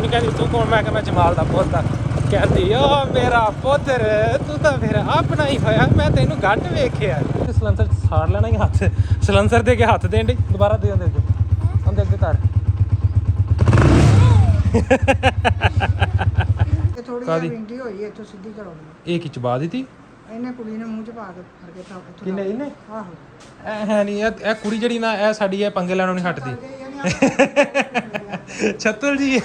Mummy ਕਹਿੰਦੀ ਤੂੰ ਕੌਣ? ਮੈਂ ਕਿਹਾ ਮੈਂ ਜਮਾਲ ਦਾ ਪੁੱਤ ਆ। ਕਹਿੰਦੀ ਓ ਮੇਰਾ ਪੁੱਤਰ ਤੂੰ ਤਾਂ ਫਿਰ ਆਪਣਾ ਹੀ ਹੋਇਆ, ਮੈਂ ਤੈਨੂੰ ਘੱਟ ਵੇਖਿਆ। ਸਲੰਸਰ ਸਾੜ ਲੈਣਾ ਹੀ ਹੱਥ, ਸਲੰਸਰ ਦੇ ਕੇ ਹੱਥ ਦੇਣ ਡੀ ਦੁਬਾਰਾ ਦੇ ਦਿੰਦੇ ਉਹਦੇ ਅੱਗੇ ਕਰ ਥੋੜੀ ਜਿਹੀ ਵਿੰਗੀ ਹੋਈ ਇੱਥੋਂ ਸਿੱਧੀ ਕਰਾਉਣੀ। ਇਹ ਕੀ ਚਬਾ ਦਿੱਤੀ ਇਹਨੇ ਕੁੜੀ ਨੇ ਮੂੰਹ ਚ ਪਾ ਕੇ ਫੜ ਕੇ ਤਾਂ ਇੱਥੋਂ ਕਿਨੇ ਇਹਨੇ? ਆਹੋ ਇਹ ਹੈ ਨਹੀਂ, ਇਹ ਕੁੜੀ ਜਿਹੜੀ ਨਾ ਇਹ ਸਾਡੀ ਇਹ ਪੰਗੇ ਲੈਣੋਂ ਨਹੀਂ ਹਟਦੀ। ਛੱਤਲ ਜੀ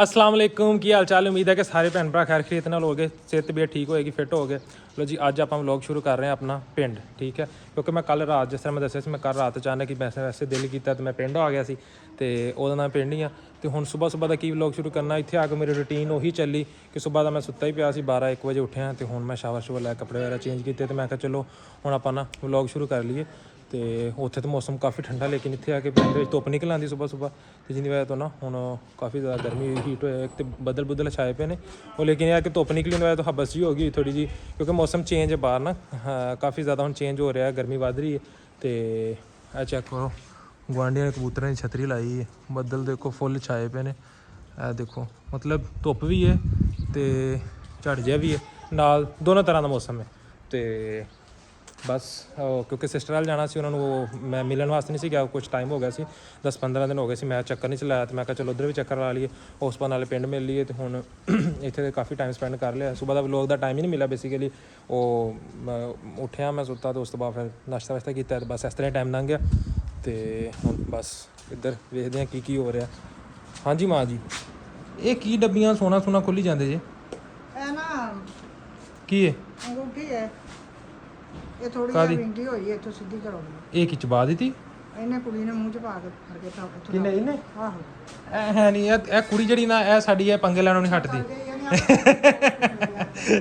अस्सलाम वालेकुम, की हाल चाल? उम्मीद है कि सारे भैन भरा खैर खरीत नाल हो गए, सेहत तबीयत ठीक होएगी, फिट हो गए। लो जी अज आप व्लॉग शुरू कर रहे हैं अपना पिंड, ठीक है, क्योंकि मैं कल रात जिस तरह मैं दस्सिया मैं कल रात अचानक ही वैसे दिल किया तो मैं पिंड आ गया सी ते ओहदा नाम पिंड ही आ। तो हुण सुबह का की व्लॉग शुरू करना, इत्थे आके मेरी रूटीन उही चली कि सुबह का मैं सुत्ता ही पिया सी, 12-1 बजे उठिया तो हुण मैं शावर शुवर लै कपड़े वगैरह चेंज किए तो मैं कहा चलो हुण आपां ना व्लॉग शुरू कर लीए। तो उत्थे तो मौसम काफ़ी ठंडा, लेकिन इत्थे आके पिंड विच धुप्प निकल आती सुबह तो जिंदी वजह तो ना हुण काफ़ी ज़्यादा गर्मी हीट होया। एक तो बदल बुदल छाए पे ने और लेकिन यह कि धुप्प निकली वजह तो हबस जी होगी थोड़ी जी, क्योंकि मौसम चेंज है बाहर ना, काफ़ी ज़्यादा हुण चेंज हो रहा है, गर्मी वध रही है। तो यह चेक करो गुआंढियों ने कबूतरों की छतरी लाई है, बदल देखो फुल छाए पे ने, देखो मतलब धुप्प भी है तो झड़ जिहा भी है, नाल दोनों तरह का मौसम है। तो बस क्योंकि सिस्टर वाल जाना सी, उन्होंने मैं मिलने वास्ते नहीं सी गया, कुछ टाइम हो गया सी, 10-15 दिन हो गए सी, मैं चक्कर नहीं चलाया। तो मैं कहा चलो उधर भी चक्कर ला लिए, उस पर नाले पिंड मिल लिए। तो हुण इत्थे काफ़ी टाइम स्पेंड कर लिया। सुबह का व्लॉग का टाइम ही नहीं मिला बेसिकली, वो उठिया मैं सुता तो उस तो बाद फिर नाश्ता वाश्ता किया, तो बस इस तरह टाइम लंघ गया। तो हुण बस इधर वेखते हैं की हो रहा। हाँ जी माँ जी, ये की डब्बियां सोना सोना खुली जाते जे की है? अंगूठी है, ਇਹ ਥੋੜੀ ਜਿਹੀ ਵਿੰਗੀ ਹੋਈ ਇੱਥੋਂ ਸਿੱਧੀ ਕਰਾਉਣੀ। ਇਹ ਕੀ ਚਬਾ ਦਿੱਤੀ ਇਹਨੇ ਕੁੜੀ ਨੇ ਮੂੰਹ ਚ ਪਾ ਕੇ ਫੜ ਕੇ ਤਾਂ ਇੱਥੋਂ ਕਿਨੇ ਇਹਨੇ? ਆਹੋ ਇਹ ਹੈ ਨਹੀਂ, ਇਹ ਕੁੜੀ ਜਿਹੜੀ ਨਾ ਇਹ ਸਾਡੀ ਇਹ ਪੰਗੇ ਲੈਣੋਂ ਨਹੀਂ ਹਟਦੀ।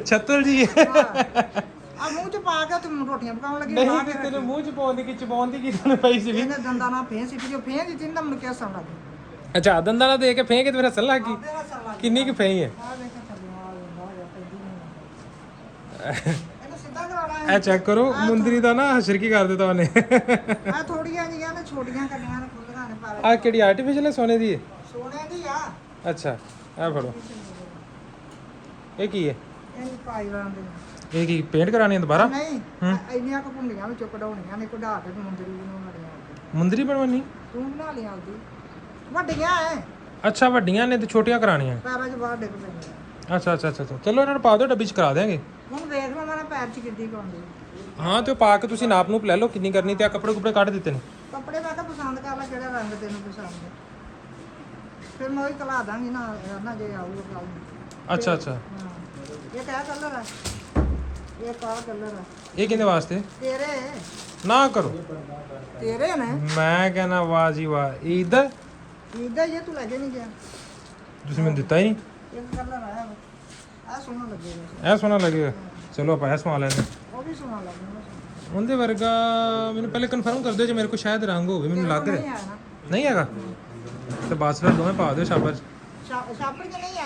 ਛੱਤਲ ਜੀ ਆ ਮੂੰਹ ਚ ਪਾ ਕੇ ਤੂੰ ਰੋਟੀਆਂ ਪਕਾਉਣ ਲੱਗੀ। ਨਹੀਂ ਕਿਸੇ ਨੇ ਮੂੰਹ ਚ ਪਾਉਣ ਦੀ ਕਿ ਚਬਾਉਣ ਦੀ ਕੀ ਤੁਹਾਨੂੰ ਪਈ ਸੀ ਵੀ? ਇਹਨੇ ਦੰਦਾਂ ਨਾਲ ਫੇਂ ਸਿੱਟੀ, ਜੋ ਫੇਂ ਦਿੱਤੀ ਨਾ ਮੁੜ ਕੇ ਹੱਸਣ ਲੱਗ ਗਈ। ਅੱਛਾ ਦੰਦਾਂ ਨਾਲ ਦੇ ਕੇ ਫੇਂ ਕੇ ਤੇ ਫਿਰ ਹੱਸਣ ਲੱਗ ਗਈ? ਕਿੰਨੀ ਕੁ ਫੇਂ ਹੈ? ਆ ਦੇਖ ਥੱਲੇ ਆ ਜਾਂਦਾ ਪੈਂਦੀ ਨਹੀਂ। ਸਿੱਧਾ ਕਰਾਉਣਾ ਇਹ ਚੈੱਕ ਕਰੋ, ਮੁੰਦਰੀ ਦਾ ਨਾ ਹਸ਼ਰਕੀ ਕਰ ਦਿੱਤਾ ਉਹਨੇ। ਆ ਥੋੜੀਆਂ ਜਿਹੀਆਂ ਨੇ ਛੋਟੀਆਂ ਕੱਢੀਆਂ ਨੇ ਖੁੱਲ੍ਹੀਆਂ ਨੇ ਪਾ ਆ ਕਿਹੜੀ ਆਰਟੀਫੀਸ਼ੀਅਲ ਹੈ? ਸੋਨੇ ਦੀ ਹੈ? ਸੋਨੇ ਦੀ ਆ। ਅੱਛਾ ਇਹ ਫੜੋ, ਇਹ ਕੀ ਹੈ? ਇਹ ਪਾਈ ਲਾਉਂਦੇ ਇਹ ਕੀ ਪੇਂਟ ਕਰਾਣੀ ਹੈ ਦੁਬਾਰਾ? ਨਹੀਂ, ਇੰਨੀਆਂ ਕੁ ਭੁੰਡੀਆਂ ਵਿੱਚੋਂ ਕਢਾਉਣੀਆਂ ਨੇ, ਕਢਾ ਕੇ ਮੁੰਦਰੀ ਬਣਾਉਣੀਆਂ। ਮੁੰਦਰੀ ਬਣਵਾਉਣੀ? ਤੂੰ ਬਣਾ ਲਿਆ ਉਹਦੀ ਵੱਡੀਆਂ ਐ। ਅੱਛਾ ਵੱਡੀਆਂ ਨੇ ਤੇ ਛੋਟੀਆਂ ਕਰਾਣੀਆਂ? ਪੈਰਾਂ 'ਚ ਬਾਹਰ ਡਿੱਗ ਪੈਂਦੀਆਂ। ਅੱਛਾ ਅੱਛਾ ਅੱਛਾ ਚਲੋ ਇਹਨਾਂ ਨੂੰ ਪਾ ਦਿਓ, ਡੱਬੀ 'ਚ ਕਰਾ ਦਿਆਂਗੇ। ਹੁਣ ਵੇਖ ਲਓ ਮੈਂ ਪੈਰ 'ਚ ਕਿੱਡੀ ਪਾਉਂਦੀ। ਹਾਂ ਤੇ ਉਹ ਪਾ ਕੇ ਤੁਸੀਂ ਨਾਪ ਨੂਪ ਲੈ ਲਓ ਕਿੰਨੀ ਕਰਨੀ, ਤੇ ਆ ਕੱਪੜੇ ਕੁਪੜੇ ਕੱਢ ਦਿੱਤੇ ਨੇ। ਕੱਪੜੇ ਮੈਂ ਤਾਂ ਪਸੰਦ ਕਰ ਲੈ, ਕਿਹੜਾ ਰੰਗ ਤੈਨੂੰ ਪਸੰਦ ਹੈ, ਫਿਰ ਮੈਂ ਉਹੀ ਕਲਾ ਦਾਂਗੀ ਨਾ ਜੇ ਆਊਗਾ ਕੱਲ। ਅੱਛਾ ਅੱਛਾ, ਹਾਂ ਇਹ ਕਿਹੜਾ ਕਲਰ ਹੈ? ਇਹ ਕਾਲਾ ਕਲਰ ਹੈ। ਇਹ ਕਿਹਦੇ ਵਾਸਤੇ? ਤੇਰੇ ਨਾ ਕਰੋ, ਤੇਰੇ ਨੇ। ਮੈਂ ਕਹਿੰਦਾ ਵਾਹ ਜੀ ਵਾਹ, ਇਹਦਾ ਇਹ ਤੂੰ ਲੈ ਕੇ ਨਹੀਂ ਗਿਆ, ਤੁਸੀਂ ਮੈਨੂੰ ਦਿੱਤਾ ਹੀ ਨਹੀਂ। ਇਹ ਕਲਰ ਆਇਆ ਆ ਸੋਹਣਾ ਲੱਗੇਗਾ। ਇਹ ਸੋਹਣਾ ਲੱਗੇਗਾ, ਚਲੋ ਆਪਾਂ ਇਹ ਸਵਾ ਲੈਂਦੇ। ਉਹ ਵੀ ਸੋਹਣਾ ਲੱਗੇਗਾ। ਉਹਦੇ ਵਰਗਾ ਮੈਨੂੰ ਪਹਿਲੇ ਕਨਫਰਮ ਕਰ ਦਿਓ ਜੇ ਮੇਰੇ ਕੋਲ ਸ਼ਾਇਦ ਰੰਗ ਹੋਵੇ, ਮੈਨੂੰ ਲੱਗ ਨਹੀਂ ਰਿਹਾ ਆ ਨਾ। ਨਹੀਂ ਹੈਗਾ ਤੇ ਬਸ ਫਿਰ ਦੋਵੇਂ ਪਾ ਦਿਓ ਸ਼ਾਬਾਸ਼। ਛਾਪੜ ਕੇ ਨਹੀਂ ਆ,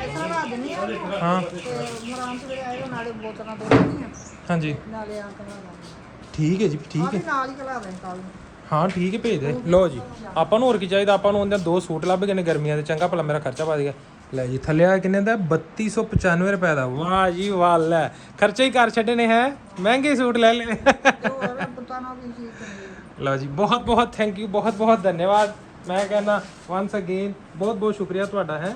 ਐਸਾ ਲਾ ਦਿੰਦੀ ਆ। ਹਾਂ ਤੇ ਮਰਾਨ ਸਵੇਰੇ ਆਏਗਾ, ਨਾਲੇ ਬੋਤਲਾਂ ਦੋ ਦੇਣੀਆਂ, ਹਾਂਜੀ ਨਾਲੇ ਆ ਕਲਾ ਲਾ ਠੀਕ ਹੈ ਜੀ, ਠੀਕ ਹੈ। ਨਾਲ ਹੀ ਕਲਾ ਦੇ ਕੱਲ ਨੂੰ। ਹਾਂ ਠੀਕ ਹੈ ਭੇਜ ਦੇ। ਲਓ ਜੀ ਆਪਾਂ ਨੂੰ ਹੋਰ ਕੀ ਚਾਹੀਦਾ, ਆਪਾਂ ਨੂੰ ਉਹਦੇ 2 ਸੂਟ ਲੱਭ ਗਏ ਨੇ ਗਰਮੀਆਂ ਦੇ, ਚੰਗਾ ਭਲਾ ਮੇਰਾ ਖਰਚਾ ਵੱਧ ਗਿਆ। ਲੈ ਜੀ ਥੱਲੇ ਆ ਕਿੰਨੇ ਦਾ? 3295 ਰੁਪਏ ਦਾ। ਵਾਹ ਜੀ ਵਾਹ, ਲੈ ਖਰਚੇ ਹੀ ਕਰ ਛੱਡੇ ਨੇ, ਹੈ ਮਹਿੰਗੇ ਸੂਟ ਲੈ ਲਏ। ਲਓ ਜੀ ਬਹੁਤ ਬਹੁਤ ਥੈਂਕ ਯੂ, ਬਹੁਤ ਬਹੁਤ ਧੰਨਵਾਦ। ਮੈਂ ਕਹਿੰਦਾ ਵਾਂਸ ਅਗੇਨ ਬਹੁਤ ਬਹੁਤ ਸ਼ੁਕਰੀਆ ਤੁਹਾਡਾ ਹੈ।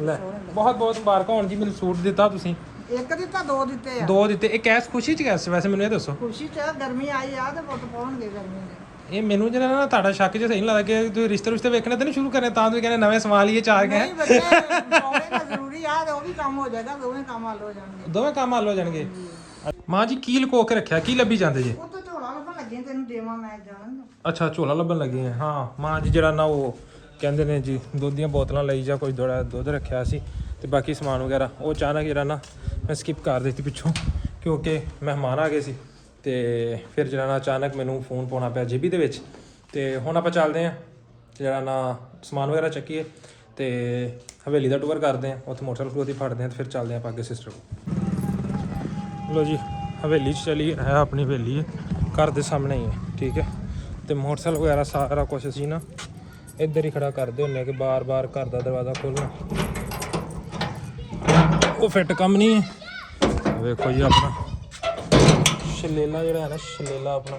ਲੈ ਬਹੁਤ ਬਹੁਤ ਮੁਬਾਰਕਾਂ ਹੋਣ ਜੀ, ਮੈਨੂੰ ਸੂਟ ਦਿੱਤਾ ਤੁਸੀਂ। ਇੱਕ ਦਿੱਤਾ, ਦੋ ਦਿੱਤੇ ਆ। 2 ਦਿੱਤੇ। ਇਹ ਕੈਸ ਖੁਸ਼ੀ ਚ ਕੈਸ? ਵੈਸੇ ਮੈਨੂੰ ਇਹ ਦੱਸੋ, ਖੁਸ਼ੀ ਚ ਗਰਮੀ ਆਈ ਆ ਤੇ ਪੁੱਤ ਪਾਉਣਗੇ ਗਰਮੀ ਦੇ। ਇਹ ਮੈਨੂੰ ਜਿਹੜਾ ਨਾ ਤੁਹਾਡਾ ਸ਼ੱਕ ਜਿਹਾ ਸਹੀ ਨਹੀਂ ਲੱਗਦਾ ਕਿ ਤੁਸੀਂ ਰਿਸ਼ਤੇ ਵੇਖਣੇ ਤਾਂ ਨਹੀਂ ਸ਼ੁਰੂ ਕਰਨੇ, ਤਾਂ ਤੁਸੀਂ ਕਹਿੰਦੇ ਨਵੇਂ ਸਮਾਨ ਲਈਏ 4 ਗਏ। ਨਹੀਂ ਬੱਚੇ ਪਾਉਣੇ ਤਾਂ ਜ਼ਰੂਰੀ ਆ, ਤੇ ਉਹ ਵੀ ਕੰਮ ਹੋ ਜਾਏਗਾ, ਦੋਵੇਂ ਕੰਮ ਹੱਲ ਹੋ ਜਾਣਗੇ। ਦੋਵੇਂ ਕੰਮ ਹੱਲ ਹੋ ਜਾਣਗੇ। ਮਾਂ ਜੀ ਕੀ ਲੁਕੋ ਕੇ ਰੱਖਿਆ, ਕੀ ਲੱਭੀ ਜਾਂਦੇ ਜੀ? ਉਹ ਤਾਂ ਝੋਲਾ ਲੱਭਣ ਲੱਗੇ, ਤੈਨੂੰ ਦੇਵਾਂ ਮੈਂ ਜਾਣ। ਅੱਛਾ ਝੋਲਾ ਲੱਭਣ ਲੱਗੇ ਆ। ਹਾਂ ਮਾਂ ਜੀ ਜਿਹੜਾ ਨਾ ਉਹ ਕਹਿੰਦੇ ਨੇ ਜੀ ਦੁੱਧ ਦੀਆਂ ਬੋਤਲਾਂ ਲਈ ਜਾਂ ਕੋਈ ਥੋੜਾ ਦੁੱਧ ਰੱਖਿਆ ਸੀ, ਤੇ ਬਾਕੀ ਸਮਾਨ ਵਗੈਰਾ ਉਹ ਅਚਾਨਕ ਜਿਹੜਾ ਨਾ ਮੈਂ ਸਕਿਪ ਕਰ ਦਿੱਤੀ ਪਿੱਛੋਂ, ਕਿਉਂਕਿ ਮਹਿਮਾਨ ਆ ਗਏ ਸੀ। ਤੇ ਫਿਰ ਜਿਹੜਾ ਨਾ ਅਚਾਨਕ ਮੈਨੂੰ ਫੋਨ ਪਾਉਣਾ ਪਿਆ ਜੇਬੀ ਦੇ ਵਿੱਚ। ਤੇ ਹੁਣ ਆਪਾਂ ਚੱਲਦੇ ਹਾਂ ਜਿਹੜਾ ਨਾ ਸਮਾਨ ਵਗੈਰਾ ਚੱਕੀਏ ਤੇ ਹਵੇਲੀ ਦਾ ਟੂਰ ਕਰਦੇ ਹਾਂ, ਉੱਥੇ ਮੋਟਰਸਾਈਕਲ ਖਲੋਤੀ ਫੜਦੇ ਹਾਂ ਤੇ ਫਿਰ ਚੱਲਦੇ ਹਾਂ ਆਪਾਂ ਅੱਗੇ ਸਿਸਟਰ ਕੋਲ। ਲੋ ਜੀ ਹਵੇਲੀ 'ਚ ਚਲੀ ਹੈ, ਆਪਣੀ ਹਵੇਲੀ ਹੈ, ਘਰ ਦੇ ਸਾਹਮਣੇ ਹੀ ਹੈ, ਠੀਕ ਹੈ। ਤੇ ਮੋਟਰਸਾਈਕਲ ਵਗੈਰਾ ਸਾਰਾ ਕੁਝ ਅਸੀਂ ਨਾ ਇੱਧਰ ਹੀ ਖੜਾ ਕਰਦੇ ਹੁੰਦੇ ਕਿ ਬਾਰ-ਬਾਰ ਘਰ ਦਾ ਦਰਵਾਜ਼ਾ ਖੋਲ੍ਹਣਾ ਉਹ ਫਿੱਟ ਕੰਮ ਨਹੀਂ ਹੈ। ਵੇਖੋ ਜੀ ਆਪਣਾ ਛਲੇਲਾ ਜਿਹੜਾ ਹੈ ਨਾ, ਛਲੇਲਾ ਆਪਣਾ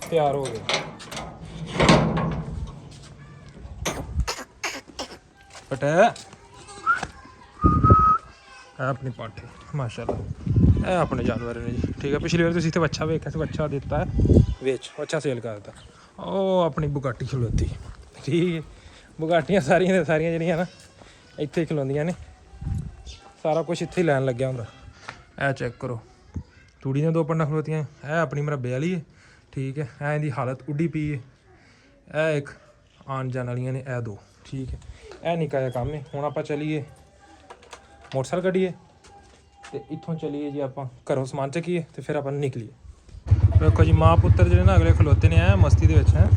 ਤਿਆਰ ਹੋ ਗਿਆ। ਪਟਾ ਆਪਣੀ ਪਾਠ ਮਾਸ਼ਾਅੱਲਾ, ਇਹ ਆਪਣੇ ਜਾਨਵਰ ਨੇ ਜੀ। ਠੀਕ ਹੈ, ਪਿਛਲੀ ਵਾਰ ਤੁਸੀਂ ਇੱਥੇ ਬੱਚਾ ਵੇਖਿਆ ਸੀ, ਬੱਚਾ ਦਿੱਤਾ ਹੈ ਵੇਚ, ਬੱਚਾ ਸੇਲ ਕਰਤਾ। ਉਹ ਆਪਣੀ ਬੁਗਾਟੀ ਖਲੋਤੀ। ਠੀਕ ਹੈ, ਬੁਗਾਟੀਆਂ ਸਾਰੀਆਂ ਦੇ ਸਾਰੀਆਂ ਜਿਹੜੀਆਂ ਨਾ ਇੱਥੇ ਹੀ ਖਲੋਂਦੀਆਂ ਨੇ, ਸਾਰਾ ਕੁਝ ਇੱਥੇ ਹੀ ਲੈਣ ਲੱਗਿਆ ਹੁੰਦਾ। ਇਹ ਚੈੱਕ ਕਰੋ, ਤੂੜੀ ਦੀਆਂ 2 ਪੰਡਾਂ ਖਲੋਤੀਆਂ। ਇਹ ਆਪਣੀ ਮਰੱਬੇ ਵਾਲੀ ਹੈ। ਠੀਕ ਹੈ, ਇਹ ਇਹਦੀ ਹਾਲਤ ਉੱਡੀ ਪਈ ਹੈ। ਇਹ ਇੱਕ ਆਉਣ ਜਾਣ ਵਾਲੀਆਂ ਨੇ, ਇਹ 2। ਠੀਕ ਹੈ, ਇਹ ਨਿੱਕਾ ਜਿਹਾ ਕੰਮ ਹੈ। ਹੁਣ ਆਪਾਂ ਚੱਲੀਏ ਮੋਟਰਸਾਈਕਲ ਕੱਢੀਏ ਤੇ ਇੱਥੋਂ ਚੱਲੀਏ ਜੀ, ਆਪਾਂ ਘਰੋਂ ਸਮਾਨ ਚੱਕੀਏ ਤੇ ਫਿਰ ਆਪਾਂ ਨਿਕਲੀਏ। ਵੇਖੋ ਜੀ ਮਾਂ ਪੁੱਤਰ ਜਿਹੜੇ ਨਾ ਅਗਲੇ ਖਲੋਤੇ ਨੇ ਐ ਮਸਤੀ ਦੇ ਵਿੱਚ ਹੈ।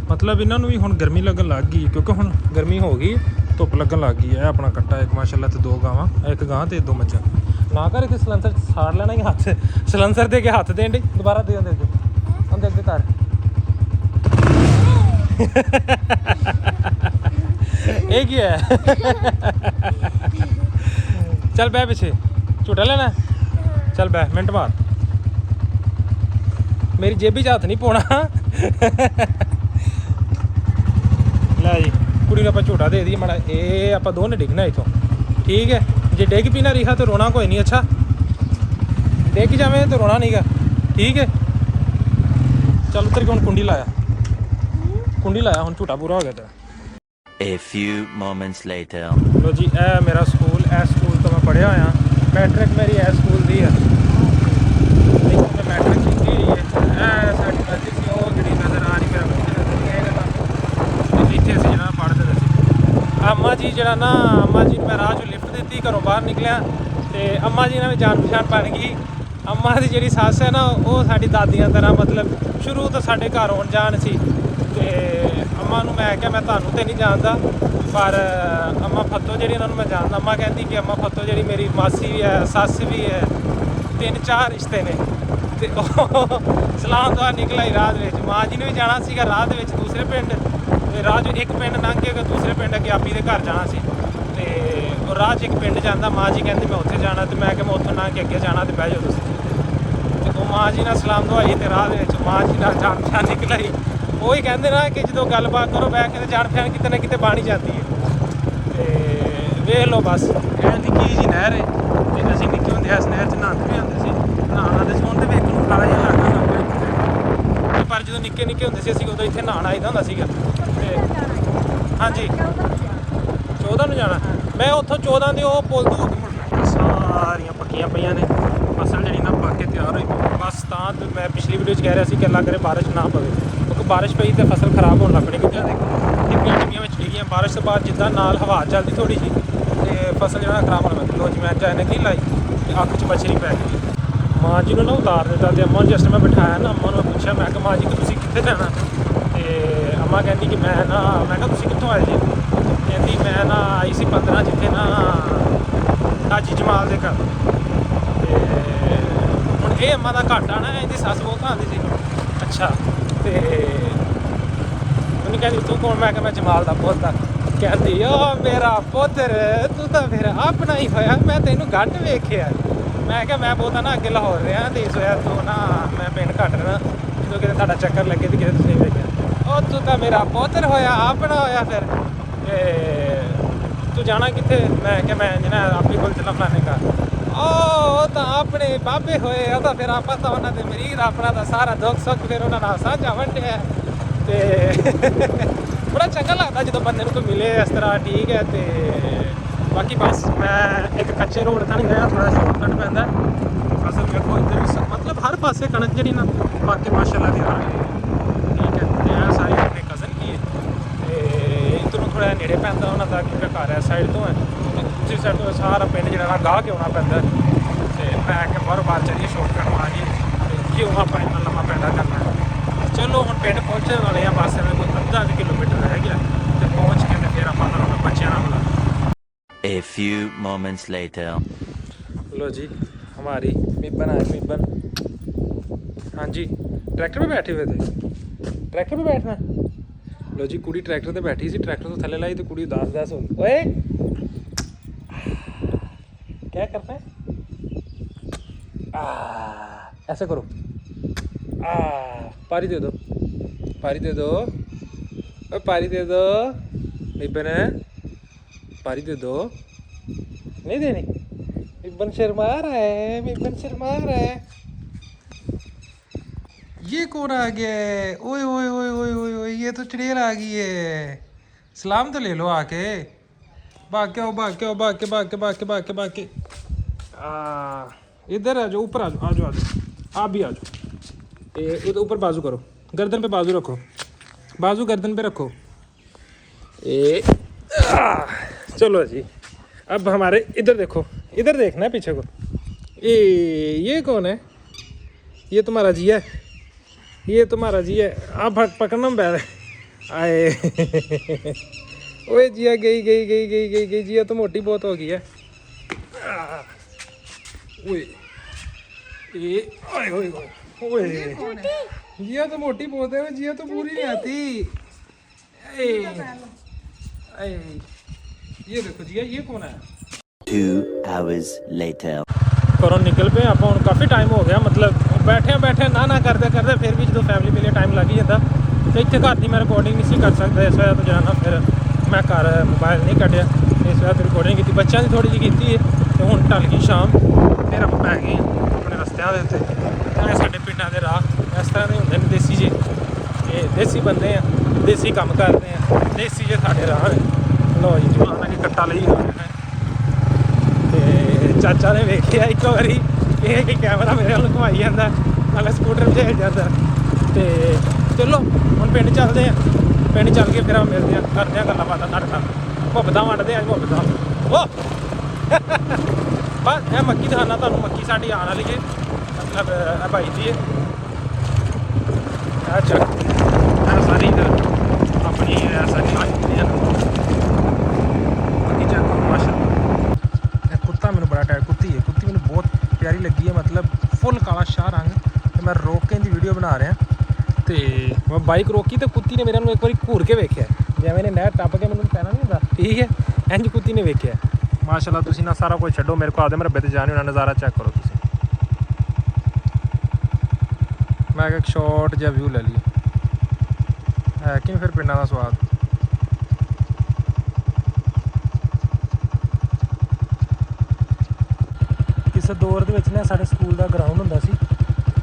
ਮਤਲਬ ਇਹਨਾਂ ਨੂੰ ਵੀ ਹੁਣ ਗਰਮੀ ਲੱਗਣ ਲੱਗ ਗਈ, ਕਿਉਂਕਿ ਹੁਣ ਗਰਮੀ ਹੋ ਗਈ, ਧੁੱਪ ਲੱਗਣ ਲੱਗ ਗਈ ਹੈ। ਆਪਣਾ ਕੱਟਾ ਇੱਕ ਮਾਸ਼ਾਅੱਲਾ ਤੇ 2 ਗਾਵਾਂ, 1 ਗਾਂ ਤੇ 2 ਮੱਝਾਂ। ਨਾ ਕਰ ਇੱਥੇ ਸਲੈਂਸਰ ਸਾੜ ਲੈਣਾ ਹੀ ਹੱਥ, ਸਲੈਂਸਰ ਦੇ ਕੇ ਹੱਥ ਦੇਣ ਡੇ, ਦੁਬਾਰਾ ਦੇ ਦਿੰਦੇ ਉਹਦੇ ਅੱਗੇ ਕਰ। ਇਹ ਕੀ ਹੈ? ਚੱਲ ਬਹਿ ਪਿੱਛੇ, ਝੂਟਾ ਲੈਣਾ? ਚੱਲ ਬਹਿ, ਮਿੰਟ ਮਾਰ, ਮੇਰੀ ਜੇਬੀ 'ਚ ਹੱਥ ਨਹੀਂ ਪਾਉਣਾ। ਲੈ ਜੀ, ਕੁੜੀ ਨੂੰ ਆਪਾਂ ਝੂਟਾ ਦੇ ਦਈਏ ਮਾੜਾ। ਇਹ ਆਪਾਂ ਦੋਨੇ ਡਿੱਗਣਾ ਇੱਥੋਂ। ਠੀਕ ਹੈ, ਜੇ ਡਿੱਗ ਪਈ ਨਾ ਰਿਹਾ ਤਾਂ ਰੋਣਾ ਕੋਈ ਨਹੀਂ। ਅੱਛਾ, ਡਿੱਗ ਜਾਵੇਂ ਤਾਂ ਰੋਣਾ ਨਹੀਂਗਾ। ਠੀਕ ਹੈ, ਚੱਲ ਉੱਤਰ ਕੇ ਹੁਣ ਕੁੰਡੀ ਲਾਇਆ, ਕੁੰਡੀ ਲਾਇਆ, ਹੁਣ ਝੂਟਾ ਪੂਰਾ ਹੋ ਗਿਆ ਤੇਰਾ। A few moments later. ਲੋ ਜੀ, ਇਹ ਮੇਰਾ ਸਕੂਲ, ਇਹ ਸਕੂਲ ਤੋਂ ਮੈਂ ਪੜ੍ਹਿਆ ਹੋਇਆ। ਮੈਟ੍ਰਿਕ ਮੇਰੀ ਇਸ ਸਕੂਲ ਦੀ ਹੈ। ਮੈਂ ਮੈਟ੍ਰਿਕ ਕੀਤੀ ਹੋਈ ਹੈ। ਇਹ ਸਾਡੀ ਮਸਜਿਦ ਸੀ, ਉਹ ਜਿਹੜੀ ਨਜ਼ਰ ਆ ਰਹੀ ਮੇਰਾ ਬੱਚੇ ਨਜ਼ਰ ਨਹੀਂ ਆਏਗਾ ਤੁਹਾਨੂੰ। ਇੱਥੇ ਅਸੀਂ ਜਿਹੜਾ ਪੜ੍ਹਦੇ ਸੀ। ਅੰਮਾ ਜੀ ਜਿਹੜਾ ਨਾ, ਅੰਮਾ ਜੀ ਨੂੰ ਮੈਂ ਰਾਹ 'ਚੋਂ ਲਿਫਟ ਦਿੱਤੀ, ਘਰੋਂ ਬਾਹਰ ਨਿਕਲਿਆ ਤੇ ਅੰਮਾ ਜੀ ਨਾਲ ਵੀ ਜਾਣ ਪਛਾਣ ਬਣ ਗਈ। ਅੰਮਾ ਦੀ ਜਿਹੜੀ ਸੱਸ ਹੈ ਨਾ, ਉਹ ਸਾਡੀ ਦਾਦੀਆਂ ਤਰ੍ਹਾਂ ਮਤਲਬ ਸ਼ੁਰੂ ਤੋਂ ਸਾਡੇ ਘਰ ਆਉਣ ਜਾਣ ਸੀ। ਤੇ ਅੰਮਾ ਨੂੰ ਮੈਂ ਕਿਹਾ ਮੈਂ ਤੁਹਾਨੂੰ ਤੇ ਨਹੀਂ ਜਾਣਦਾ, ਪਰ ਅੰਮਾ ਫੱਤੋ ਜਿਹੜੀ ਇਹਨਾਂ ਨੂੰ ਮੈਂ ਜਾਣਦਾ। ਅੰਮਾ ਕਹਿੰਦੀ ਕਿ ਅੰਮਾ ਫੱਤੋ ਜਿਹੜੀ ਮੇਰੀ ਮਾਸੀ ਵੀ ਹੈ, ਸੱਸ ਵੀ ਹੈ, 3-4 ਰਿਸ਼ਤੇ ਨੇ। ਤੇ ਉਹ ਸਲਾਮ ਤੋਂ ਨਿਕਲਿਆ ਹੀ ਰਾਹ ਦੇ ਵਿੱਚ। ਮਾਂ ਜੀ ਨੇ ਵੀ ਜਾਣਾ ਸੀਗਾ ਰਾਹ ਦੇ ਵਿੱਚ ਦੂਸਰੇ ਪਿੰਡ, ਤੇ ਰਾਹ 'ਚੋਂ ਇੱਕ ਪਿੰਡ ਲੰਘ ਕੇ ਦੂਸਰੇ ਪਿੰਡ ਅੱਗੇ ਆਪੀ ਦੇ ਘਰ ਜਾਣਾ ਸੀ। ਤੇ ਉਹ ਰਾਹ 'ਚ ਇੱਕ ਪਿੰਡ ਜਾਂਦਾ, ਮਾਂ ਜੀ ਕਹਿੰਦੀ ਮੈਂ ਉੱਥੇ ਜਾਣਾ, ਤੇ ਮੈਂ ਕਿਹਾ ਮੈਂ ਉੱਥੋਂ ਲੰਘ ਕੇ ਅੱਗੇ ਜਾਣਾ, ਤੇ ਬਹਿ ਜਾਓ ਤੁਸੀਂ। ਤੇ ਉਹ ਮਾਂ ਜੀ ਨਾਲ ਸਲਾਮ ਦਵਾਈ ਤੇ ਰਾਹ ਦੇ ਵਿੱਚ ਮਾਂ ਜੀ ਨਾਲ ਜਾਣ ਪਛਾਣ ਨਿਕਲ ਆਈ। ਉਹੀ ਕਹਿੰਦੇ ਨਾ ਕਿ ਜਦੋਂ ਗੱਲਬਾਤ ਕਰੋ ਬਹਿ ਕੇ ਤੇ ਜਾਣ ਪਛਾਣ ਕਿਤੇ ਨਾ ਕਿਤੇ ਬਣ ਹੀ ਜਾਂਦੀ ਹੈ। ਤੇ ਵੇਖ ਲਓ ਬਸ, ਇਹ ਨਿੱਕੀ ਜੀ ਨਹਿਰ ਹੈ ਤੇ ਅਸੀਂ ਨਿੱਕੇ ਹੁੰਦੇ ਇਸ ਨਹਿਰ 'ਚ ਨਹਾਉਂਦੇ ਵੀ ਹੁੰਦੇ ਸੀ। ਨਹਾਉਣਾ ਤੇ ਸੋਣ ਤੇ ਵੇਖ ਨੂੰ ਕਾਲਾ ਜਿਹਾ ਲੱਗਦਾ, ਪਰ ਜਦੋਂ ਨਿੱਕੇ ਨਿੱਕੇ ਹੁੰਦੇ ਸੀ ਅਸੀਂ ਉਦੋਂ ਇੱਥੇ ਨਹਾਉਣ ਆਈਦਾ ਹੁੰਦਾ ਸੀਗਾ। ਤੇ ਹਾਂਜੀ, 14 ਨੂੰ ਜਾਣਾ। ਮੈਂ ਉੱਥੋਂ 14 ਦੇ ਉਹ ਪੁਲ ਤੋਂ ਹੋ ਕੇ ਮੁੜਨਾ। ਸਾਰੀਆਂ ਪੱਕੀਆਂ ਪਈਆਂ ਨੇ, ਫਸਲ ਜਿਹੜੀ ਨਾ ਪੱਕ ਕੇ ਤਿਆਰ ਹੋਈ ਬਸ। ਤਾਂ ਮੈਂ ਪਿਛਲੀ ਵੀਡੀਓ 'ਚ ਕਹਿ ਰਿਹਾ ਸੀ ਕਿ ਅੱਲਾ ਕਰੇ ਬਾਰਿਸ਼ ਨਾ ਪਵੇ, ਕਿਉਂਕਿ ਬਾਰਿਸ਼ ਪਈ ਤੇ ਫਸਲ ਖਰਾਬ ਹੋਣ ਲੱਗ ਪਣੀ। ਕਿਉਂਕਿ ਟਿੱਪੀਆਂ ਟਿੱਪੀਆਂ ਵਿੱਚ ਡਿੱਗੀਆਂ ਬਾਰਿਸ਼ ਤੋਂ ਬਾਅਦ, ਜਿੱਦਾਂ ਨਾਲ ਹਵਾ ਚੱਲਦੀ ਥੋੜ੍ਹੀ ਜਿਹੀ ਤੇ ਫਸਲ ਜਿਹੜਾ ਖਰਾਬ ਹੋਣ ਲੱਗ ਪਈ। ਲੋ ਜੀ, ਮੈਂ ਚਾਹਨੇ ਕੀ ਲਾਈ ਤੇ ਅੱਖ 'ਚ ਮੱਛਰੀ ਪੈ ਗਈ। ਮਾਂ ਜੀ ਨੂੰ ਨਾ ਉਤਾਰ ਦਿੱਤਾ ਤੇ ਅੰਮਾ ਨੂੰ ਜਿਸ ਟਾਈਮ ਮੈਂ ਬਿਠਾਇਆ ਨਾ, ਅੰਮਾ ਨੂੰ ਪੁੱਛਿਆ, ਮੈਂ ਕਿਹਾ ਮਾਂ ਜੀ ਕਿ ਤੁਸੀਂ ਕਿੱਥੇ ਜਾਣਾ? ਤੇ ਅੰਮਾ ਕਹਿੰਦੀ ਕਿ ਮੈਂ ਕਿਹਾ ਤੁਸੀਂ ਕਿੱਥੋਂ ਆਏ ਜੀ? ਕਹਿੰਦੀ ਮੈਂ ਨਾ ਆਈ ਸੀ 15 ਜਿੱਥੇ ਨਾ ਹਾਜੀ ਜਮਾਲ ਦੇ ਘਰ। ਤੇ ਹੁਣ ਇਹ ਅੰਮਾ ਦਾ ਘਾਟਾ ਨਾ, ਇਹਦੀ ਸੱਸ ਬਹੁਤ ਆਉਂਦੀ ਸੀ। ਅੱਛਾ, ਤੇ ਉਹਨੇ ਕਹਿੰਦੀ ਤੂੰ ਕੌਣ? ਮੈਂ ਕਿਹਾ ਮੈਂ ਜਮਾਲ ਦਾ ਪੁੱਤ ਆ। ਕਹਿੰਦੀ ਓ ਮੇਰਾ ਪੁੱਤਰ, ਤੂੰ ਤਾਂ ਫਿਰ ਆਪਣਾ ਹੀ ਹੋਇਆ, ਮੈਂ ਤੈਨੂੰ ਘੱਟ ਵੇਖਿਆ। ਮੈਂ ਕਿਹਾ ਮੈਂ ਬਹੁਤਾ ਨਾ ਅੱਗੇ ਲਾਹੌਰ ਰਿਹਾ ਤੇ ਇਸ ਹੋਇਆ ਤੋਂ ਨਾ ਮੈਂ ਪਿੰਡ ਘੱਟ ਰਿਹਾ, ਜਦੋਂ ਕਿਤੇ ਤੁਹਾਡਾ ਚੱਕਰ ਲੱਗੇ ਤੇ ਕਿਤੇ ਤੁਸੀਂ ਵੇਖਿਆ। ਉਹ ਤੂੰ ਤਾਂ ਮੇਰਾ ਪੁੱਤਰ ਹੋਇਆ, ਆਪਣਾ ਹੋਇਆ। ਫਿਰ ਤੂੰ ਜਾਣਾ ਕਿੱਥੇ? ਮੈਂ ਕਿਹਾ ਮੈਂ ਜਿਹੜਾ ਆਪੀ ਕੋਲ ਚੱਲਾਂ ਫਲਾਣੇ ਘਰ। ਉਹ ਤਾਂ ਆਪਣੇ ਬਾਬੇ ਹੋਏ, ਉਹ ਤਾਂ ਫਿਰ ਆਪਾਂ ਤਾਂ ਉਹਨਾਂ ਦੇ ਮਰੀਰ, ਆਪਣਾ ਤਾਂ ਸਾਰਾ ਦੁੱਖ ਸੁੱਖ ਫਿਰ ਉਹਨਾਂ ਨਾਲ ਸਾਂਝਾ ਵੰਡਿਆ। ਤੇ ਬੜਾ ਚੰਗਾ ਲੱਗਦਾ ਜਦੋਂ ਬੰਦੇ ਨੂੰ ਕੋਈ ਮਿਲੇ ਇਸ ਤਰ੍ਹਾਂ। ਠੀਕ ਹੈ, ਤੇ ਬਾਕੀ ਬਸ ਮੈਂ ਇੱਕ ਕੱਚੇ ਰੋਡ ਤਾਂ ਨਹੀਂ ਗਿਆ, ਥੋੜ੍ਹਾ ਸ਼ਾਰਟਕਟ ਪੈਂਦਾ। ਫਸਲ ਵੇਖੋ ਇੱਧਰ ਵੀ ਮਤਲਬ ਹਰ ਪਾਸੇ ਕਣਕ ਜਿਹੜੀ ਨਾ ਬਾਕੀ ਮਾਸ਼ਾਅੱਲਾ ਦੀ ਆ ਰਹੀ ਹੈ। ਠੀਕ ਹੈ, ਤੇ ਇਹ ਸਾਰੇ ਆਪਣੇ ਕਜ਼ਨ ਕੀ ਹੈ, ਤੇ ਇੱਧਰੋਂ ਥੋੜ੍ਹਾ ਨੇੜੇ ਪੈਂਦਾ ਉਹਨਾਂ ਦਾ, ਕਿਉਂਕਿ ਘਰ ਇਸ ਸਾਈਡ ਤੋਂ ਹੈ। ਤੇ ਦੂਸਰੀ ਸਾਈਡ ਤੋਂ ਸਾਰਾ ਪਿੰਡ ਜਿਹੜਾ ਨਾ ਗਾਹ ਕੇ ਆਉਣਾ ਪੈਂਦਾ। ਤੇ ਮੈਂ ਕਿ ਬਾਰ ਚੱਲੀਏ ਸ਼ਾਰਟਕਟ ਮਾਰ ਜੀ, ਤੇ ਕਿਉਂ ਆਪਾਂ ਇੰਨਾ ਲੰਮਾ ਪੈਂਦਾ ਕਰਨਾ। ਚਲੋ ਹੁਣ ਪਿੰਡ ਪਹੁੰਚਣ ਵਾਲੇ ਆ, ਬਸ ਐਵੇਂ ਕੋਈ ਅੱਧਾ ਕਿਲੋਮੀਟਰ ਰਹਿ ਗਿਆ ਤੇ ਪਹੁੰਚ ਕੇ ਤੇ ਫਿਰ ਆਪਾਂ ਨਾਲ ਬੱਚਿਆਂ ਨਾਲ ਮਿਲਾਂਗੇ। A few moments later. लो जी, हमारी मिब्बन आए। मिब्बन, हाँ जी, ट्रैक्टर पे बैठे हुए थे। ਟਰੈਕਟਰ 'ਤੇ ਬੈਠਣਾ? ਲੋ ਜੀ ਕੁੜੀ ਟਰੈਕਟਰ ਤੇ ਬੈਠੀ ਸੀ, ਟਰੈਕਟਰ ਤੋਂ ਥੱਲੇ ਲਾਈ ਤੇ ਕੁੜੀ ਉਦਾਸ ਹੋ ਗਈ। ਓਏ क्या करना है? ऐसे करो। पारी दे दो, पारी दे दो, पारी दे दो। इब्बन है, पारी दे दो। नहीं देनी? इब्बन शर्मा रहा है, इब्बन शर्मा रहा है। ये कौन आ गया है? ओए ओए ओए ओए ओए ओए, ये तो चुड़ैल आ गई है। सलाम तो ले लो आके। भाग के आओ, भाग के आओ, भाग के भाग के भाग के भाग के भाग के। इधर आ जाओ, ऊपर आ जाओ, आ जाओ, आ जाओ, आप भी आ जाओ। ये ऊपर बाजू करो, गर्दन पे बाजू रखो, बाजू गर्दन पे रखो। चलो जी, अब हमारे इधर देखो, इधर देखना है पीछे को। ये कौन है? ये तुम्हारा जिया है, ये तुम्हारा जिया है। आप पकड़ना में बैठ आए। ओए जिया गई गई गई गई गई गई, जिया तो मोटी बहुत हो गई है। ओए ओए ओए ओए, जिया तो मोटी बहुत है, जिया तो पूरी नहीं आती। ये देखो जिया, ये कौन है? 2 hours later. घरों निकल पे आप हूँ, काफ़ी टाइम हो गया, मतलब बैठे बैठे ना करते करते फिर भी जो फैमिली मिले टाइम लग ही जाता। तो इतने घर की मैं रिकॉर्डिंग नहीं सी कर सकता, इस वजह तो जाना फिर मैं घर मोबाइल नहीं कटिया, इस वजह तो रिकॉर्डिंग की बच्चों की थोड़ी जी की। तो हूँ ढल गई शाम, फिर आप पै गए अपने रस्तियां के उत्ते। साडे पिंडां दे राह इस तरह के होंदे ने, देसी जे, ये देसी बंदे हैं, देसी काम करते हैं, देसी जे साडे राह ने। लो जी जवान अगे कट्टा लई आ रहे हैं। ते चाचा ने वेखिया एक बारी ये कि कैमरा मेरे वाल घुमाई जाता, नाले स्कूटर भेज जाता। तो चलो हम पिंड चलते हैं, पिंड चल के फिर हम मिलते हैं, करते हैं गल्लां बातां तुहाडे नाल, मुहब्बतां वंडदे हैं मुहब्बतां। ओ बस मैं मक्की दिखाना तुहानूं, मक्की साडी आने वाली है, मतलब भाई जी है चक सारी अपनी सारी मक्की चक माशा। कुत्ता मैंने बड़ा टाइट, कुत्ती है, कुत्ती मैंने बहुत प्यारी लगी है, मतलब फुल काला शाह रंग। तो मैं रोक के इनकी वीडियो बना रहा, तो मैं बाइक रोकी तो कुत्ती ने मेरे एक बार घूर के वेख्या, जिवें मैंने नहर टप के मैंने पैना नहीं होंदा, ठीक है, इंज कुत्ती ने वेख्या। माशाअल्लाह तुसीं ना सारा कुछ छड्डो, मेरे को आदे मरबे ते जाने होना, नज़ारा चेक करो तुसीं। मैं एक शॉर्ट जिहा व्यू ले लिया है कि फिर पिंडां दा स्वाद। किस दौर दे विच ना साडे स्कूल दा ग्राउंड हुंदा सी,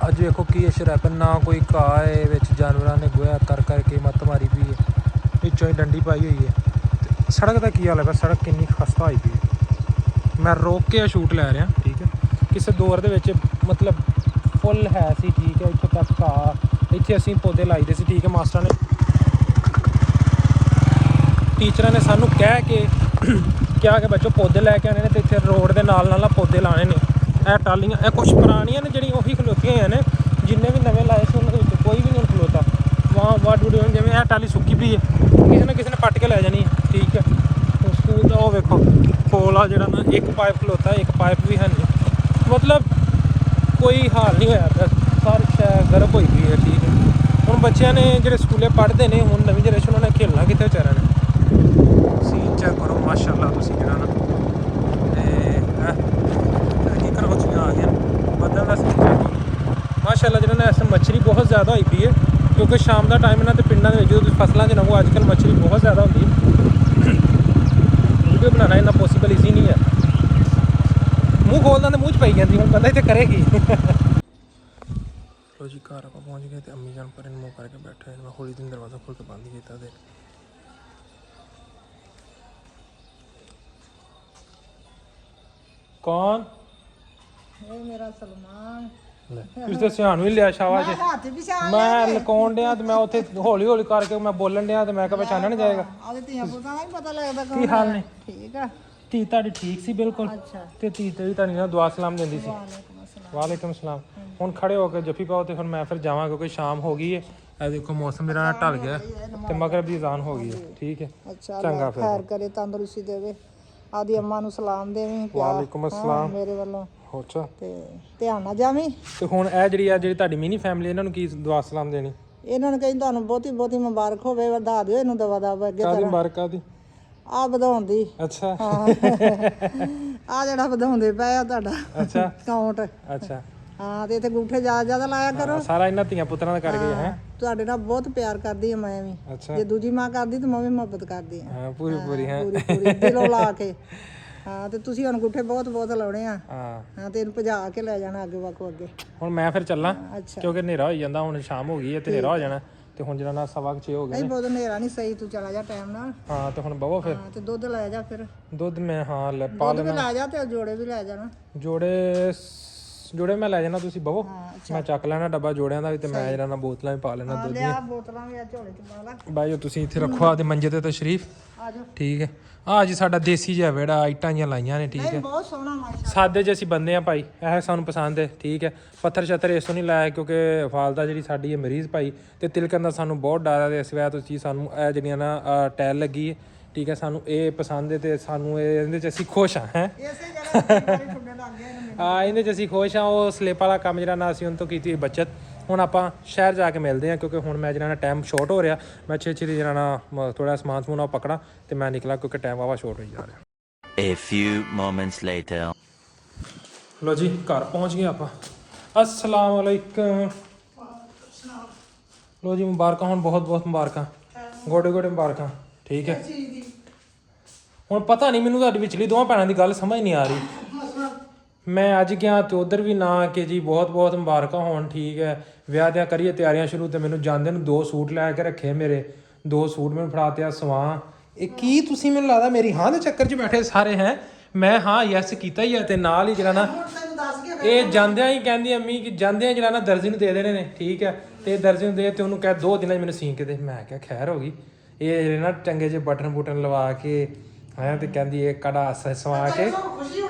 अज वेखो की अशर है, ना कोई घाह है, विच जानवरां ने गोया कर करके मत्त मारी पई है, विचों ही डंडी पाई हुई है। सड़क का की हाल है, सड़क कितनी खस्ता हुई पई है। मैं रोक के शूट लै रहा, ठीक है, किसी दौर दे विच मतलब फुल है सी, ठीक है, इत्थों तक घाह, इत्थे असीं पौधे लाई दे सी, ठीक है। मास्टर ने टीचर ने सानू कह के क्या कि बच्चों पौधे लैके आने ने, तो इत्थे रोड के नाल नाल पौधे लाने ने। यह टालियां यह कुछ पुरानियां ने जिहड़ियां उही खलोतियां होईयां ने, जिन्ने भी नवे लाए थे उन्होंने कोई भी नहीं खलोता। वहाँ वाट वुड जिवें यह टाली सुक्की पई है, किसी ने पट के लै जानी है, ठीक है। तो स्कूल का वो वेखो पोल आ जिहड़ा ना, एक पाइप खलोता, एक पाइप भी है नहीं, मतलब कोई हाल नहीं होया, सारी शैल गर्म हुई पई है, ठीक है। हुण बच्चों ने जिहड़े स्कूले पढ़ते हैं, हुण नवीं जनरेशन उन्होंने खेलना कित्थे बेचारियां ने। सीन चेक करो माशाअल्लाह तुसीं जिहड़ा ना, ते की खरगोशियां आ गया बदल का सीन चेक करो माशाअल्लाह। जिन्होंने ऐसे मच्छरी बहुत ज़्यादा हुई पई है, क्योंकि शाम का टाइम ना, तो पिंडों के जो फसलों च ना अजकल मच्छरी बहुत ज़्यादा होती है। वीडियो बनाना इन्ना पॉसीबल ईजी नहीं है, मूँह खोलदा तो मूँह च पाई जाती, हूँ बंदा इतने करेगी। लो जी घर आप पहुँच गए, तो अम्मी जान पर मुँह करके बैठे, मैं हौली दिन दरवाज़ा खोल के बंद किया। तो कौन ਇਹ ਮੇਰਾ ਸਲਮਾਨ, ਤੁਸੀਂ ਤਾਂ ਸਿਆਣ ਵੀ ਲਿਆ ਸ਼ਾਬਾਸ਼। ਮੈਂ ਹੱਥ ਵੀ ਸਿਆਣ ਮੈਂ ਲਕਾਉਣ ਡਿਆ ਤੇ ਮੈਂ ਉੱਥੇ ਹੌਲੀ ਹੌਲੀ ਕਰਕੇ ਮੈਂ ਬੋਲਣ ਡਿਆ, ਤੇ ਮੈਂ ਕਿਹਾ ਪਛਾਣਿਆ ਨਹੀਂ ਜਾਏਗਾ। ਆਦੇ ਧੀਆਂ ਪੁੱਤਾਂ ਦਾ ਵੀ ਪਤਾ ਲੱਗਦਾ ਕੀ ਹਾਲ ਨੇ? ਠੀਕ ਆ। ਧੀ ਤੁਹਾਡੀ ਠੀਕ ਸੀ ਬਿਲਕੁਲ, ਅੱਛਾ, ਤੇ ਧੀ ਤੇ ਵੀ ਤੁਹਾਡੀ ਨਾਲ ਦੁਆ ਸਲਾਮ ਦਿੰਦੀ ਸੀ। ਵਾਲੇਕੁਮ ਅਸਲਾਮ। ਵਾਲੇਕੁਮ ਸਲਾਮ। ਹੁਣ ਖੜੇ ਹੋ ਕੇ ਜੱਫੀ ਪਾਓ, ਤੇ ਹੁਣ ਮੈਂ ਫਿਰ ਜਾਵਾਂ, ਕਿਉਂਕਿ ਸ਼ਾਮ ਹੋ ਗਈ ਹੈ। ਇਹ ਦੇਖੋ ਮੌਸਮ ਮੇਰਾ ਢਲ ਗਿਆ, ਤੇ ਮਗਰਬ ਦੀ ਅਜ਼ਾਨ ਹੋ ਗਈ ਹੈ, ਠੀਕ ਹੈ। ਅੱਛਾ, ਚੰਗਾ ਫਿਰ, ਖੈਰ ਕਰੇ, ਤੰਦਰੁਸਤੀ ਦੇਵੇ। ਆਦੀ ਅੰਮਾ ਨੂੰ ਸਲਾਮ ਦੇਵੀਂ, ਵਾਲੇਕੁਮ ਅਸਲਾਮ ਮੇਰੇ ਵੱਲੋਂ। ਅੱਛਾ, ਤੇ ਧਿਆਨ ਨਾਲ ਜਾਵੀਂ। ਤੇ ਹੁਣ ਇਹ ਜਿਹੜੀ ਤੁਹਾਡੀ ਮਿਨੀ ਫੈਮਿਲੀ, ਇਹਨਾਂ ਨੂੰ ਕੀ ਦੁਆ ਸਲਾਮ ਦੇਣੀ? ਇਹਨਾਂ ਨੂੰ ਕਹੀ ਤੁਹਾਨੂੰ ਬਹੁਤੀ ਬਹੁਤੀ ਮੁਬਾਰਕ ਹੋਵੇ, ਵਧਾ ਦਿਓ ਇਹਨੂੰ ਦਵਾ ਦਵਾ ਅੱਗੇ ਕਾਦੀ ਮੁਬਾਰਕਾਂ ਦੀ? ਆ ਵਧਾਉਣ ਦੀ। ਅੱਛਾ ਆ ਜਿਹੜਾ ਵਧਾਉਂਦੇ ਪਏ ਆ ਤੁਹਾਡਾ ਅੱਛਾ ਕਾਊਂਟ। ਅੱਛਾ ਹਾਂ ਤੇ ਇੱਥੇ ਗੂਠੇ ਜ਼ਿਆਦਾ ਲਾਇਆ ਕਰੋ। ਸਾਰਾ ਇਹਨਾਂ ਧੀਆਂ ਪੁੱਤਰਾਂ ਦਾ ਕਰ ਗਏ ਹੈ। ਤੁਹਾਡੇ ਨਾਲ ਬਹੁਤ ਪਿਆਰ ਕਰਦੀ ਆ ਮੈਂ ਵੀ। ਅੱਛਾ ਜੇ ਦੂਜੀ ਮਾਂ ਕਰਦੀ ਤੇ ਮੈਂ ਵੀ ਮੁਹੱਬਤ ਕਰਦੀ ਆ। ਹਾਂ ਪੂਰੀ ਪੂਰੀ ਹੈ। ਪੂਰੀ ਪੂਰੀ ਦਿਲੋਂ ਲਾ ਕੇ। ਹਾਂ ਤੇ ਤੁਸੀਂ ਹੁਣ ਗੂਠੇ ਬਹੁਤ ਬਹੁਤ ਲਾਉਣੇ ਆ। ਹਾਂ ਤੇ ਇਹਨੂੰ ਭਜਾ ਕੇ ਲੈ ਜਾਣਾ ਅੱਗੇ ਵਾਕੋ ਅੱਗੇ। ਹੁਣ ਮੈਂ ਫਿਰ ਚੱਲਾਂ ਅੱਛਾ ਕਿਉਂਕਿ ਹਨੇਰਾ ਹੋਈ ਜਾਂਦਾ, ਹੁਣ ਸ਼ਾਮ ਹੋ ਗਈ ਹੈ ਤੇ ਹਨੇਰਾ ਹੋ ਜਾਣਾ ਤੇ ਹੁਣ ਜਿਹੜਾ ਨਾ 6:15 ਹੋ ਗਏ ਨਹੀਂ ਬਹੁਤ ਹਨੇਰਾ ਨਹੀਂ ਸਹੀ, ਤੂੰ ਚਲਾ ਜਾ ਟਾਈਮ ਨਾਲ। ਹਾਂ ਤੇ ਹੁਣ ਬਵੋ ਫਿਰ ਹਾਂ ਤੇ ਦੁੱਧ ਲੈ ਜਾ ਫਿਰ। ਦੁੱਧ ਮੈਂ ਹਾਂ ਲੈ ਪਾ ਦੁੱਧ ਵੀ ਲੈ ਜਾ ਤੇ ਜੋੜੇ ਵੀ ਲੈ ਜਾਣਾ। ਜੋੜੇ ਮੈਂ ਲੈ ਜਾਣਾ, ਤੁਸੀਂ ਬਵੋ ਹਾਂ ਮੈਂ ਚੱਕ ਲੈਣਾ ਡੱਬਾ ਜੋੜਿਆਂ ਦਾ ਵੀ ਤੇ ਮੈਂ ਜਿਹੜਾ ਨਾ ਬੋਤਲਾਂ ਵੀ ਪਾ ਲੈਣਾ ਦੁੱਧ ਦੀਆਂ। ਲਿਆ ਬੋਤਲਾਂ ਵੀ ਆ ਝੋਲੇ ਚ ਪਾ ਲਾ। ਬਾਈ ਤੁਸੀਂ ਇੱਥੇ ਰੱਖੋ ਆਪਦੇ ਮੰਜੇ ਤੇ ਤਸ਼ਰੀਫ। ਆ ਜਾ। ਠੀਕ ਹੈ। ਆ ਜੀ ਸਾਡਾ ਦੇਸੀ ਜਿਹਾ ਵਿਹੜਾ, ਇੱਟਾਂ ਜੀਆਂ ਲਾਈਆਂ ਨੇ। ਠੀਕ ਹੈ, ਬਹੁਤ ਸੋਹਣਾ ਮਾਸ਼ਾ। ਸਾਦੇ ਜਿਹੇ ਅਸੀਂ ਬੰਦੇ ਆ ਭਾਈ, ਇਹ ਸਾਨੂੰ ਪਸੰਦ ਹੈ। ਠੀਕ ਹੈ, ਪੱਥਰ ਛੱਤਰ ਇਸ ਤੋਂ ਨਹੀਂ ਲਾਇਆ ਕਿਉਂਕਿ ਫਾਲਦਾ ਜਿਹੜੀ ਸਾਡੀ ਹੈ ਮਰੀਜ਼ ਭਾਈ ਤੇ ਤਿਲਕਣ ਦਾ ਸਾਨੂੰ ਬਹੁਤ ਡਰ ਹੈ ਤੇ ਇਸ ਵਜ੍ਹਾ ਤੋਂ ਚੀਜ਼ ਸਾਨੂੰ ਇਹ ਜਿਹੜੀਆਂ ਨਾ ਟਾਇਲ ਲੱਗੀ ਹੈ। ਠੀਕ ਹੈ, ਸਾਨੂੰ ਇਹ ਪਸੰਦ ਹੈ ਤੇ ਸਾਨੂੰ ਇਹਦੇ 'ਚ ਅਸੀਂ ਖੁਸ਼ ਹਾਂ ਹੈ। ਇਸੇ ਜਗ੍ਹਾ ਤੇ ਵਾਰੀ ਠੁੱਡੇ ਲੱਗ ਗਏ ਨੇ। ਇਹਦੇ 'ਚ ਅਸੀਂ ਖੁਸ਼ ਹਾਂ। ਉਹ ਸਲਿੱਪ ਵਾਲਾ ਕੰਮ ਜਿਹੜਾ ਨਾ ਅਸੀਂ ਉਹਨਾਂ ਤੋਂ ਕੀਤੀ ਬੱਚਤ। ਹੁਣ ਆਪਾਂ ਸ਼ਹਿਰ ਜਾ ਕੇ ਮਿਲਦੇ ਹਾਂ ਕਿਉਂਕਿ ਹੁਣ ਮੈਂ ਜਿਹੜਾ ਨਾ ਟਾਈਮ ਸ਼ਾਰਟ ਹੋ ਰਿਹਾ। ਮੈਂ ਛੇ ਜਿਹੜਾ ਨਾ ਥੋੜਾ ਸਮਾਨ ਸਮੂਨ ਉਹ ਪਕੜਾ ਤੇ ਮੈਂ ਨਿਕਲਾ ਕਿਉਂਕਿ ਟਾਈਮ ਵਾਵਾ ਸ਼ਾਰਟ ਹੋਈ ਜਾ ਰਿਹਾ। A few moments later. ਲੋ ਜੀ ਘਰ ਪਹੁੰਚ ਗਏ ਆਪਾਂ। अस्सलाम वालेकुम। ਲੋ ਜੀ ਮੁਬਾਰਕਾਂ, ਹੁਣ ਬਹੁਤ ਬਹੁਤ ਮੁਬਾਰਕਾਂ, ਗੋਡੇ ਗੋਡੇ ਮੁਬਾਰਕਾਂ। ਠੀਕ ਹੈ, ਹੁਣ ਪਤਾ ਨਹੀਂ ਮੈਨੂੰ ਤੁਹਾਡੀ ਵਿਚਲੀ ਦੋਵਾਂ ਭੈਣਾਂ ਦੀ ਗੱਲ ਸਮਝ ਨਹੀਂ ਆ ਰਹੀ। ਮੈਂ ਅੱਜ ਗਿਆ ਤੇ ਉਧਰ ਵੀ ਨਾ ਕਿ ਜੀ ਬਹੁਤ ਬਹੁਤ ਮੁਬਾਰਕਾਂ ਹੋਣ। ਠੀਕ ਹੈ, ਵਿਆਹ ਦੀਆਂ ਕਰੀਏ ਤਿਆਰੀਆਂ ਸ਼ੁਰੂ ਤੇ ਮੈਨੂੰ ਜਾਂਦੇ ਨੂੰ 2 ਸੂਟ ਲੈ ਕੇ ਰੱਖੇ ਮੇਰੇ। 2 ਸੂਟ ਮੈਨੂੰ ਫੜਾਤੇ ਆ ਸਵਾਂ। ਇਹ ਕੀ ਤੁਸੀਂ ਮੈਨੂੰ ਲੱਗਦਾ ਮੇਰੀ ਹਾਂ ਦੇ ਚੱਕਰ 'ਚ ਬੈਠੇ ਸਾਰੇ ਹੈ। ਮੈਂ ਹਾਂ ਯੈਸ ਕੀਤਾ ਹੀ ਆ ਤੇ ਨਾਲ ਹੀ ਜਿਹੜਾ ਨਾ ਇਹ ਜਾਂਦਿਆਂ ਹੀ ਕਹਿੰਦੀ ਅੰਮੀ ਕਿ ਜਾਂਦਿਆਂ ਜਿਹੜਾ ਨਾ ਦਰਜੀ ਨੂੰ ਦੇ ਦੇਣੇ ਨੇ। ਠੀਕ ਹੈ, ਤੇ ਦਰਜੀ ਨੂੰ ਦੇ ਤੇ ਉਹਨੂੰ ਕਹਿ 2 ਦਿਨਾਂ 'ਚ ਮੈਨੂੰ ਸੀਨ ਕੇ ਦੇ। ਮੈਂ ਕਿਹਾ ਖੈਰ ਹੋ ਗਈ। ਇਹ ਜਿਹੜੇ ਨਾ ਚੰਗੇ ਜਿਹੇ ਬਟਨ ਬੁਟਨ ਲਵਾ ਕੇ ਹੈ ਤੇ ਕਹਿੰਦੀ ਇਹ ਕੜਾ ਸਵਾ ਕੇ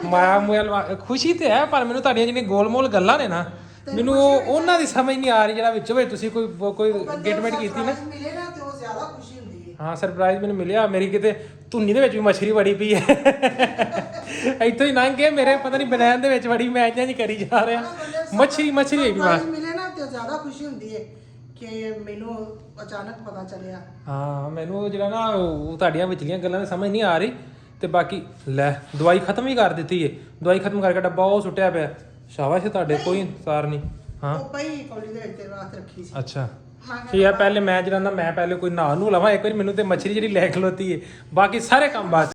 ਮਾਇਆ ਮੂਇਆ ਲਵਾ। ਖੁਸ਼ੀ ਤੇ ਹੈ ਪਰ ਮੈਨੂੰ ਤੁਹਾਡੀਆਂ ਜਿਹੜੀਆਂ ਗੋਲਮੋਲ ਗੱਲਾਂ ਨੇ ਨਾ ਮੈਨੂੰ ਉਹਨਾਂ ਦੀ ਸਮਝ ਨਹੀਂ ਆ ਰਹੀ। ਜਿਹੜਾ ਵਿੱਚ ਹੋਏ ਤੁਸੀਂ ਕੋਈ ਗੇਟਮੈਂਟ ਕੀਤੀ ਨਾ। ਹਾਂ ਸਰਪ੍ਰਾਈਜ਼ ਮੈਨੂੰ ਮਿਲਿਆ। ਮੇਰੀ ਕਿਤੇ ਧੁੰਨੀ ਦੇ ਵਿੱਚ ਵੀ ਮੱਛਰੀ ਵੜੀ ਪਈ ਹੈ। ਇੱਥੋਂ ਹੀ ਲੰਘ ਕੇ ਮੇਰੇ ਪਤਾ ਨਹੀਂ ਬਨੈਣ ਦੇ ਵਿੱਚ ਵੜੀ, ਮੈਂ ਇੰਝ ਕਰੀ ਜਾ ਰਿਹਾ। ਮੱਛਰੀ ਹੋਈ ਵੀ ਬਸ ਮਿਲੇ ਨਾ ਤੇ ਜ਼ਿਆਦਾ ਖੁਸ਼ੀ ਹੁੰਦੀ ਹੈ ਕਿ ਮੈਨੂੰ ਅਚਾਨਕ ਪਤਾ ਚੱਲਿਆ। ਹਾਂ ਮੈਨੂੰ ਜਿਹੜਾ ਨਾ ਉਹ ਤੁਹਾਡੀਆਂ ਵਿਚਲੀਆਂ ਗੱਲਾਂ ਦੀ ਸਮਝ ਨਹੀਂ ਆ ਰਹੀ। ਤੇ ਬਾਕੀ ਲੈ ਦਵਾਈ ਖਤਮ ਹੀ ਕਰ ਦਿੱਤੀ ਏ। ਦਵਾਈ ਖਤਮ ਕਰਕੇ ਡੱਬਾ ਉਹ ਸੁੱਟਿਆ ਪਿਆ। ਸ਼ਾਬਾਸ਼ ਤੁਹਾਡੇ, ਕੋਈ ਸਾਰ ਨਹੀਂ। ਹਾਂ ਉਹ ਪਈ ਕੌਲੀ ਦੇ ਵਿੱਚ ਤੇਰੇ ਵਾਸਤੇ ਰੱਖੀ ਸੀ। ਅੱਛਾ ਠੀਕ ਹੈ। ਪਹਿਲੇ ਮੈਂ ਜਿਹੜਾ ਨਾ ਮੈਂ ਪਹਿਲੇ ਕੋਈ ਨਹਾ ਨੂੰ ਲਵਾਂ ਇੱਕ ਵਾਰੀ। ਮੈਨੂੰ ਤੇ ਮੱਛਰੀ ਜਿਹੜੀ ਲੈ ਖਲੋਤੀ ਏ, ਬਾਕੀ ਸਾਰੇ ਕੰਮ ਬਾਅਦ